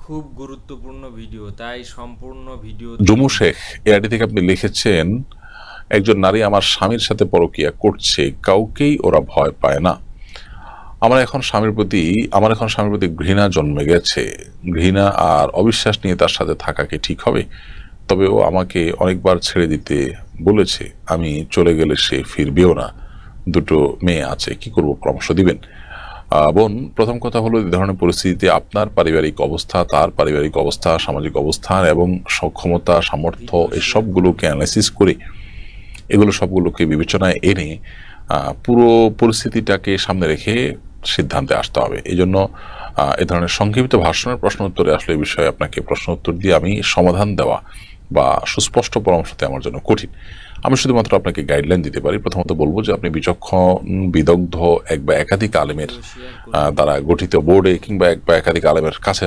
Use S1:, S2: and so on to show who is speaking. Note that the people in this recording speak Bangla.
S1: খুব গুরুত্বপূর্ণ ভিডিও, তাই সম্পূর্ণ ভিডিও
S2: জুমু শেখ এআইডি থেকে আপনি লিখেছেন, একজন নারী আমার স্বামীর সাথে পরকীয়া করছে, কাউকেই ওরা ভয় পায় না। আমার এখন স্বামীর প্রতি ঘৃণা জন্মে গেছে। ঘৃণা আর অবিশ্বাস নিয়ে তার সাথে থাকা কি ঠিক হবে? তবে ও আমাকে অনেকবার ছেড়ে দিতে বলেছে, আমি চলে গেলে সে ফিরবেও না। দুটো মেয়ে আছে, কি করব, পরামর্শ দিবেন? বোন, প্রথম কথা হলো, এই ধরনের পরিস্থিতিতে আপনার পারিবারিক অবস্থা, তার পারিবারিক অবস্থা, সামাজিক অবস্থান এবং সক্ষমতা, সামর্থ্য,
S1: ভিডিও
S2: এই
S1: শেয়ার করুন।
S2: সবগুলোকে অ্যানালাইসিস করে, এগুলো সবগুলোকে বিবেচনায় এনে পুরো পরিস্থিতিটাকে সামনে রেখে সিদ্ধান্তে আসতে হবে। এই জন্য এ ধরনের সংক্ষিপ্ত ভাষণের প্রশ্ন উত্তরে আসলে এই বিষয়ে আপনাকে প্রশ্ন উত্তর দিয়ে আমি সমাধান দেওয়া বা সুস্পষ্ট পরামর্শ দেওয়া আমার জন্য কঠিন। আমি শুধুমাত্র আপনাকে গাইডলাইন দিতে পারি। প্রথমত বলবো যে আপনি বিচক্ষণ, বিদগ্ধ এক বা একাধিক আলেমের
S1: ভিডিও শেয়ার করুন।
S2: দ্বারা গঠিত বোর্ডে কিংবা এক বা একাধিক আলেমের কাছে